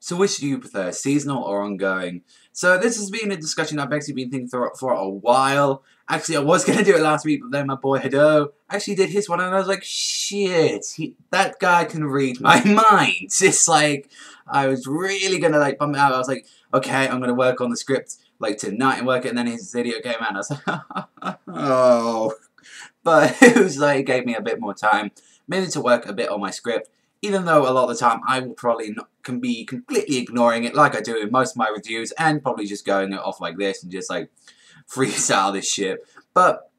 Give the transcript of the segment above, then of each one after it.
So which do you prefer, seasonal or ongoing? So this has been a discussion I've actually been thinking for a while. Actually, I was going to do it last week, but then my boy Hado actually did his one, and I was like, shit, that guy can read my mind. It's like, I was really going to like bump it out. I was like, okay, I'm going to work on the script like tonight and work it, and then his video came out, and I was like, oh. But it was like, it gave me a bit more time, maybe to work a bit on my script. Even though a lot of the time I will probably can be completely ignoring it like I do in most of my reviews and probably just going off like this and just like freestyle this shit. But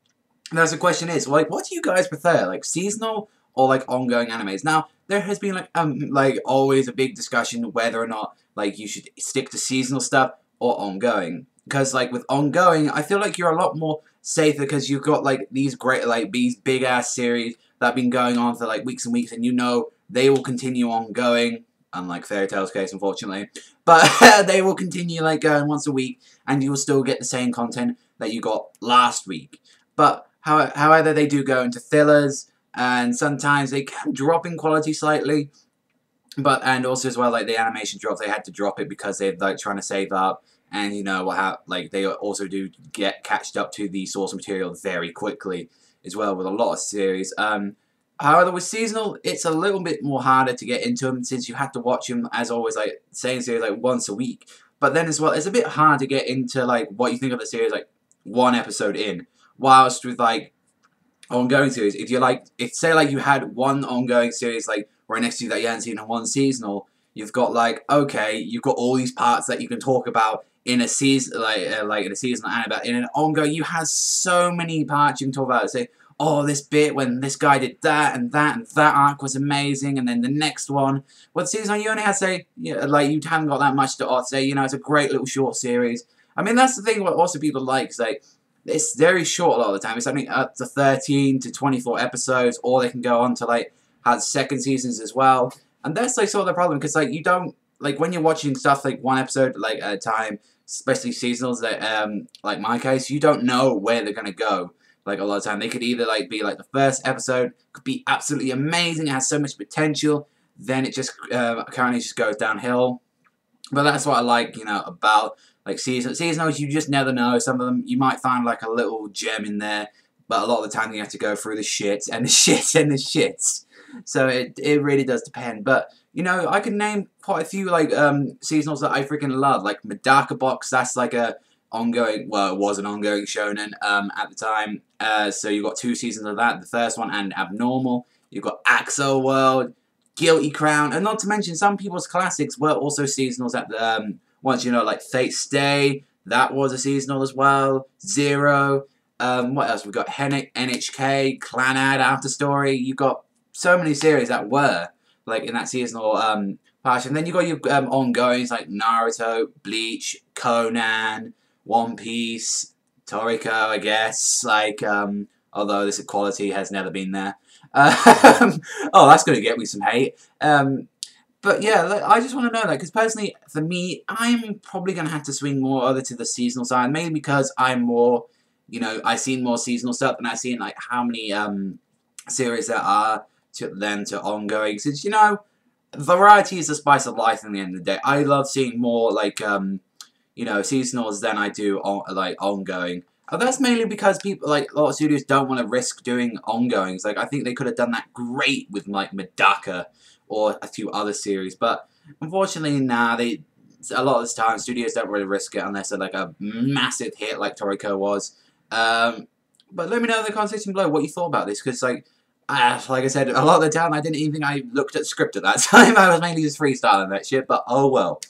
that's the question is, like, what do you guys prefer? Like seasonal or like ongoing animes? Now, there has been like always a big discussion whether or not like you should stick to seasonal stuff or ongoing. Because like with ongoing, I feel like you're a lot more safer because you've got like these great like these big ass series that have been going on for like weeks and weeks, and you know they will continue on going, unlike Fairy Tail's case, unfortunately. But they will continue like going once a week, and you will still get the same content that you got last week. But however, they do go into fillers, and sometimes they can drop in quality slightly. And also as well, like the animation drop, they had to drop it because they're like trying to save up, and you know how like they also do get catched up to the source material very quickly as well with a lot of series. However, with seasonal, it's a little bit more harder to get into them since you have to watch them, as always, like, same series, like, once a week. But then as well, it's a bit hard to get into, like, what you think of the series, like, one episode in. Whilst with, like, ongoing series, if say, like, you had one ongoing series, like, right next to you that you hadn't seen in one seasonal, you've got, like, okay, you've got all these parts that you can talk about in a season, like in a seasonal anime. In an ongoing, you have so many parts you can talk about. Say, oh, this bit when this guy did that and that arc was amazing, and then the next one. Well, season you only have to say, like you haven't got that much to say. You know, it's a great little short series. I mean, that's the thing. What also people like is like it's very short a lot of the time. It's only up to 13 to 24 episodes, or they can go on to like have second seasons as well. And that's like sort of the problem because like you don't like when you're watching stuff like one episode like at a time, especially seasonals. That like my case, you don't know where they're gonna go. Like a lot of time, they could either like be like the first episode could be absolutely amazing, it has so much potential, then it just currently just goes downhill. But that's what I like, you know, about like seasonals. You just never know. Some of them you might find like a little gem in there, but a lot of the time you have to go through the shits and the shits and the shits. So it really does depend. But you know, I can name quite a few like seasonals that I freaking love, like Medaka Box. That's like a ongoing, well, it was an ongoing shonen at the time. So you've got 2 seasons of that, the first one and Abnormal. You've got Axo World, Guilty Crown, and not to mention some people's classics were also seasonals at the once, you know, like Fate Stay, that was a seasonal as well. Zero. What else? We've got NHK, Clanad, After Story. You've got so many series that were like in that seasonal part. And then you've got your ongoings like Naruto, Bleach, Conan, One Piece, Toriko, I guess, like, although this equality has never been there. Oh, that's going to get me some hate. But yeah, like, I just want to know that, because personally, for me, I'm probably going to have to swing more over to the seasonal side, mainly because I'm more, you know, I've seen more seasonal stuff, and I've seen, like, how many, series there are to ongoing, since, you know, variety is the spice of life in the end of the day. I love seeing more, like, you know, seasonals than I do like ongoing. And that's mainly because people, like, a lot of studios don't want to risk doing ongoings. Like, I think they could have done that great with, like, Medaka or a few other series. But, unfortunately, nah, a lot of this time, studios don't really risk it unless they're, like, a massive hit like Toriko was. But let me know in the comment section below what you thought about this, because, like I said, a lot of the time, I didn't even think I looked at the script at that time. I was mainly just freestyling that shit, but oh well.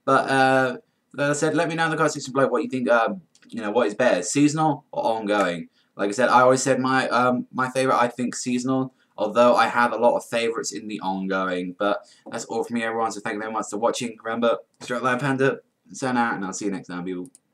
But, like I said, let me know in the comment section below what you think, you know, what is better, seasonal or ongoing. Like I said, I always said my favourite, I think, seasonal, although I have a lot of favourites in the ongoing. But that's all from me, everyone, so thank you very much for watching. Remember, Savagezweipanda, sign out, and I'll see you next time, people.